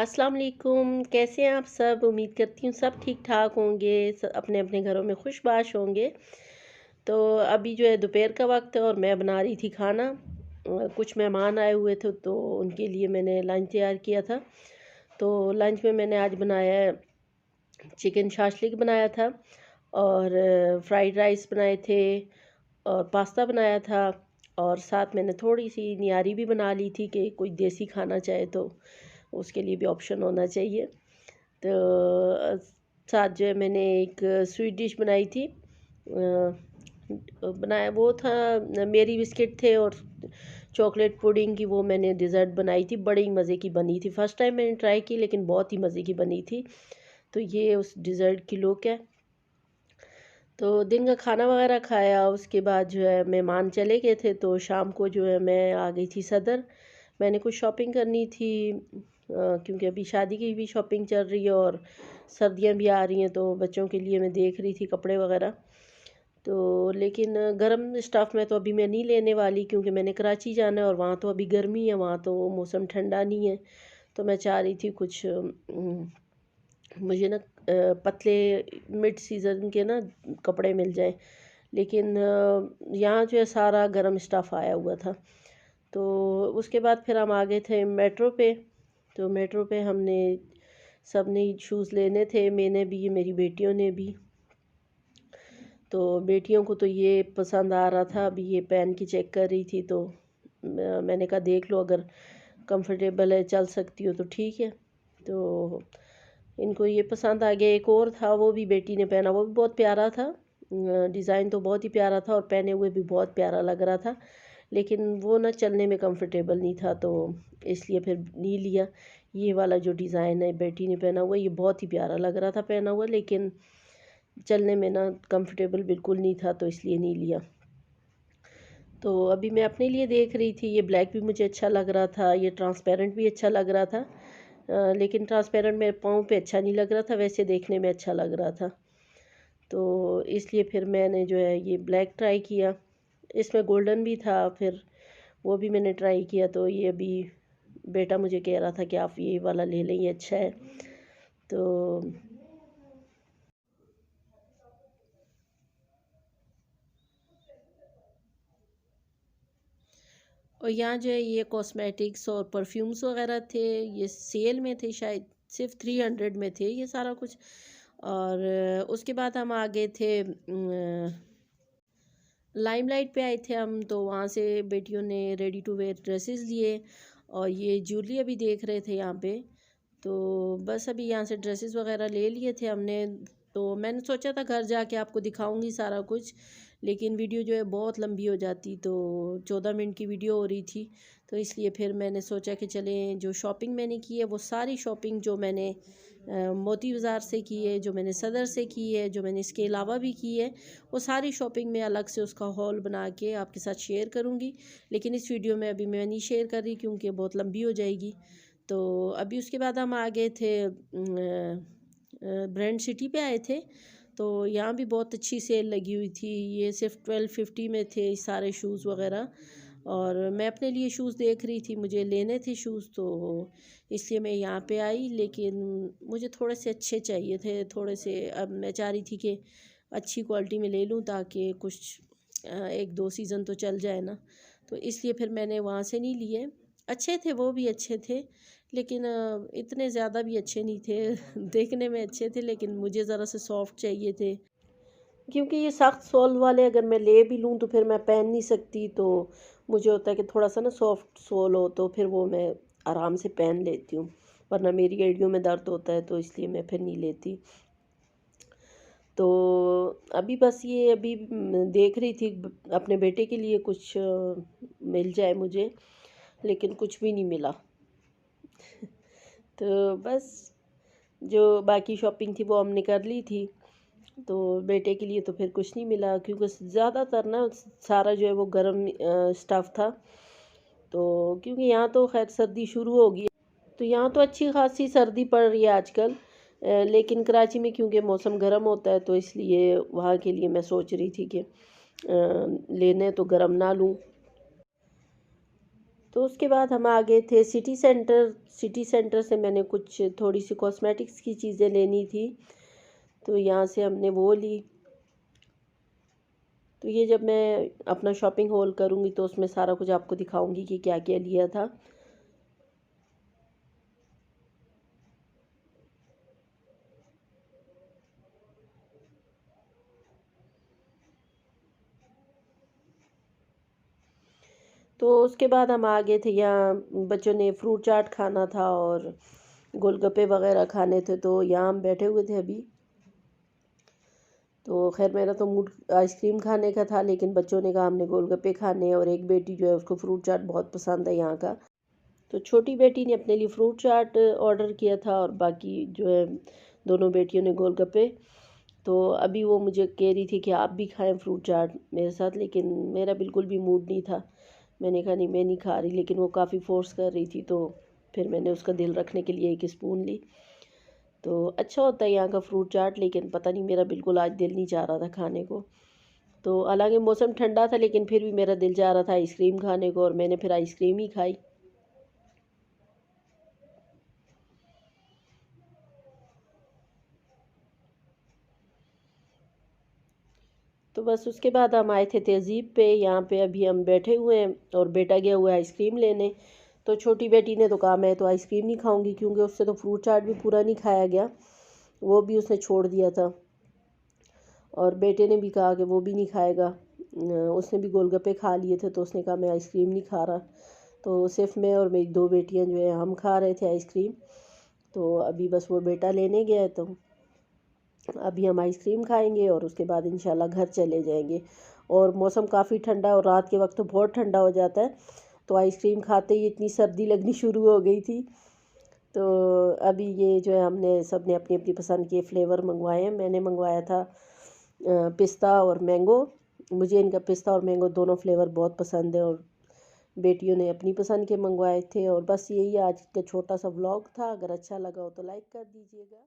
अस्सलाम वालेकुम। कैसे हैं आप सब? उम्मीद करती हूँ सब ठीक ठाक होंगे, अपने अपने घरों में खुशबाश होंगे। तो अभी जो है दोपहर का वक्त है और मैं बना रही थी खाना। कुछ मेहमान आए हुए थे तो उनके लिए मैंने लंच तैयार किया था। तो लंच में मैंने आज बनाया है, चिकन शाशलिक बनाया था और फ्राइड राइस बनाए थे और पास्ता बनाया था। और साथ मैंने थोड़ी सी निहारी भी बना ली थी कि कोई देसी खाना चाहे तो उसके लिए भी ऑप्शन होना चाहिए। तो साथ जो है मैंने एक स्वीट डिश बनाई थी। बनाया वो था, मेरी बिस्किट थे और चॉकलेट पुडिंग की वो मैंने डिज़र्ट बनाई थी। बड़ी मज़े की बनी थी। फ़र्स्ट टाइम मैंने ट्राई की लेकिन बहुत ही मज़े की बनी थी। तो ये उस डिज़र्ट की लुक है। तो दिन का खाना वगैरह खाया, उसके बाद जो है मेहमान चले गए थे तो शाम को जो है मैं आ गई थी सदर। मैंने कुछ शॉपिंग करनी थी, क्योंकि अभी शादी की भी शॉपिंग चल रही है और सर्दियां भी आ रही हैं तो बच्चों के लिए मैं देख रही थी कपड़े वगैरह। तो लेकिन गर्म स्टफ़ में तो अभी मैं नहीं लेने वाली क्योंकि मैंने कराची जाना है और वहाँ तो अभी गर्मी है, वहाँ तो मौसम ठंडा नहीं है। तो मैं चाह रही थी कुछ मुझे ना पतले मिड सीज़न के ना कपड़े मिल जाएं। लेकिन यहाँ जो है सारा गर्म स्टफ़ आया हुआ था। तो उसके बाद फिर हम आ गए थे मेट्रो पे। तो मेट्रो पे हमने सब ने शूज़ लेने थे, मैंने भी मेरी बेटियों ने भी। तो बेटियों को तो ये पसंद आ रहा था, अभी ये पहन के चेक कर रही थी तो मैंने कहा देख लो, अगर कंफर्टेबल है चल सकती हो तो ठीक है। तो इनको ये पसंद आ गया। एक और था वो भी बेटी ने पहना, वो भी बहुत प्यारा था। डिज़ाइन तो बहुत ही प्यारा था और पहने हुए भी बहुत प्यारा लग रहा था, लेकिन वो ना चलने में कंफर्टेबल नहीं था तो इसलिए फिर नहीं लिया। ये वाला जो डिज़ाइन है बेटी ने पहना हुआ ये बहुत ही प्यारा लग रहा था पहना हुआ, लेकिन चलने में ना कंफर्टेबल बिल्कुल नहीं था तो इसलिए नहीं लिया। तो अभी मैं अपने लिए देख रही थी, ये ब्लैक भी मुझे अच्छा लग रहा था, ये ट्रांसपेरेंट भी अच्छा लग रहा था। लेकिन ट्रांसपेरेंट मेरे पाँव पे अच्छा नहीं लग रहा था, वैसे देखने में अच्छा लग रहा था। तो इसलिए फिर मैंने जो है ये ब्लैक ट्राई किया। इसमें गोल्डन भी था, फिर वो भी मैंने ट्राई किया। तो ये अभी बेटा मुझे कह रहा था कि आप ये वाला ले लें, ये अच्छा है। तो और यहाँ जो है ये कॉस्मेटिक्स और परफ्यूम्स वगैरह थे, ये सेल में थे, शायद सिर्फ 300 में थे ये सारा कुछ। और उसके बाद हम आ गए थे लाइमलाइट पे आए थे हम, तो वहाँ से बेटियों ने रेडी टू वेयर ड्रेसेस लिए और ये ज्वेलरी अभी देख रहे थे यहाँ पे। तो बस अभी यहाँ से ड्रेसेस वगैरह ले लिए थे हमने। तो मैंने सोचा था घर जाके आपको दिखाऊंगी सारा कुछ, लेकिन वीडियो जो है बहुत लंबी हो जाती, तो 14 मिनट की वीडियो हो रही थी। तो इसलिए फिर मैंने सोचा कि चलें, जो शॉपिंग मैंने की है वो सारी शॉपिंग जो मैंने मोती बाज़ार से की है, जो मैंने सदर से की है, जो मैंने इसके अलावा भी की है, वो सारी शॉपिंग में अलग से उसका हॉल बना के आपके साथ शेयर करूँगी। लेकिन इस वीडियो में अभी मैं नहीं शेयर कर रही क्योंकि बहुत लंबी हो जाएगी। तो अभी उसके बाद हम आ गए थे ब्रांड सिटी पे आए थे। तो यहाँ भी बहुत अच्छी सेल लगी हुई थी, ये सिर्फ 1250 में थे सारे शूज़ वगैरह। और मैं अपने लिए शूज़ देख रही थी, मुझे लेने थे शूज़ तो इसलिए मैं यहाँ पे आई। लेकिन मुझे थोड़े से अच्छे चाहिए थे, थोड़े से। अब मैं चाह रही थी कि अच्छी क्वालिटी में ले लूँ ताकि कुछ एक दो सीज़न तो चल जाए ना। तो इसलिए फिर मैंने वहाँ से नहीं लिए। अच्छे थे, वो भी अच्छे थे, लेकिन इतने ज़्यादा भी अच्छे नहीं थे देखने में अच्छे थे लेकिन मुझे ज़रा से सॉफ्ट चाहिए थे, क्योंकि ये सख्त सोल वाले अगर मैं ले भी लूँ तो फिर मैं पहन नहीं सकती। तो मुझे होता है कि थोड़ा सा ना सॉफ्ट सोल हो तो फिर वो मैं आराम से पहन लेती हूँ, वरना मेरी एड़ियों में दर्द होता है तो इसलिए मैं फिर नहीं लेती। तो अभी बस ये अभी देख रही थी अपने बेटे के लिए कुछ मिल जाए मुझे, लेकिन कुछ भी नहीं मिला तो बस जो बाकी शॉपिंग थी वो हमने कर ली थी। तो बेटे के लिए तो फिर कुछ नहीं मिला क्योंकि ज़्यादातर ना सारा जो है वो गर्म स्टफ़ था। तो क्योंकि यहाँ तो खैर सर्दी शुरू हो गई है, तो यहाँ तो अच्छी खासी सर्दी पड़ रही है आजकल। लेकिन कराची में क्योंकि मौसम गर्म होता है तो इसलिए वहाँ के लिए मैं सोच रही थी कि लेने तो गर्म ना लूँ। तो उसके बाद हम आ गए थे सिटी सेंटर। सिटी सेंटर से मैंने कुछ थोड़ी सी कॉस्मेटिक्स की चीज़ें लेनी थी, तो यहाँ से हमने वो ली। तो ये जब मैं अपना शॉपिंग हॉल करूँगी तो उसमें सारा कुछ आपको दिखाऊंगी कि क्या क्या लिया था। तो उसके बाद हम आ गए थे, यहाँ बच्चों ने फ्रूट चाट खाना था और गोलगप्पे वगैरह खाने थे, तो यहाँ हम बैठे हुए थे अभी। तो खैर मेरा तो मूड आइसक्रीम खाने का था, लेकिन बच्चों ने कहा हमने गोलगप्पे खाने हैं, और एक बेटी जो है उसको फ्रूट चाट बहुत पसंद है यहाँ का। तो छोटी बेटी ने अपने लिए फ्रूट चाट ऑर्डर किया था और बाकी जो है दोनों बेटियों ने गोलगप्पे। तो अभी वो मुझे कह रही थी कि आप भी खाएं फ्रूट चाट मेरे साथ, लेकिन मेरा बिल्कुल भी मूड नहीं था। मैंने कहा नहीं मैं नहीं खा रही, लेकिन वो काफ़ी फोर्स कर रही थी, तो फिर मैंने उसका दिल रखने के लिए एक स्पून ली। तो अच्छा होता है यहाँ का फ्रूट चाट, लेकिन पता नहीं मेरा बिल्कुल आज दिल नहीं चाह रहा था खाने को। तो हालांकि मौसम ठंडा था, लेकिन फिर भी मेरा दिल चाह रहा था आइसक्रीम खाने को, और मैंने फिर आइसक्रीम ही खाई। तो बस उसके बाद हम आए थे तहज़ीब पे। यहाँ पे अभी हम बैठे हुए हैं और बेटा गया हुआ है आइसक्रीम लेने। तो छोटी बेटी ने तो कहा मैं तो आइसक्रीम नहीं खाऊंगी, क्योंकि उससे तो फ्रूट चाट भी पूरा नहीं खाया गया, वो भी उसने छोड़ दिया था। और बेटे ने भी कहा कि वो भी नहीं खाएगा। उसने भी गोलगप्पे खा लिए थे, तो उसने कहा मैं आइसक्रीम नहीं खा रहा। तो सिर्फ मैं और मेरी दो बेटियां जो है हम खा रहे थे आइसक्रीम। तो अभी बस वो बेटा लेने गया है, तो अभी हम आइसक्रीम खाएंगे और उसके बाद इंशाल्लाह घर चले जाएंगे। और मौसम काफ़ी ठंडा है, और रात के वक्त तो बहुत ठंडा हो जाता है, तो आइसक्रीम खाते ही इतनी सर्दी लगनी शुरू हो गई थी। तो अभी ये जो है हमने सब ने अपनी अपनी पसंद के फ्लेवर मंगवाए हैं। मैंने मंगवाया था पिस्ता और मैंगो। मुझे इनका पिस्ता और मैंगो दोनों फ्लेवर बहुत पसंद है, और बेटियों ने अपनी पसंद के मंगवाए थे। और बस यही आज का छोटा सा व्लॉग था। अगर अच्छा लगा हो तो लाइक कर दीजिएगा।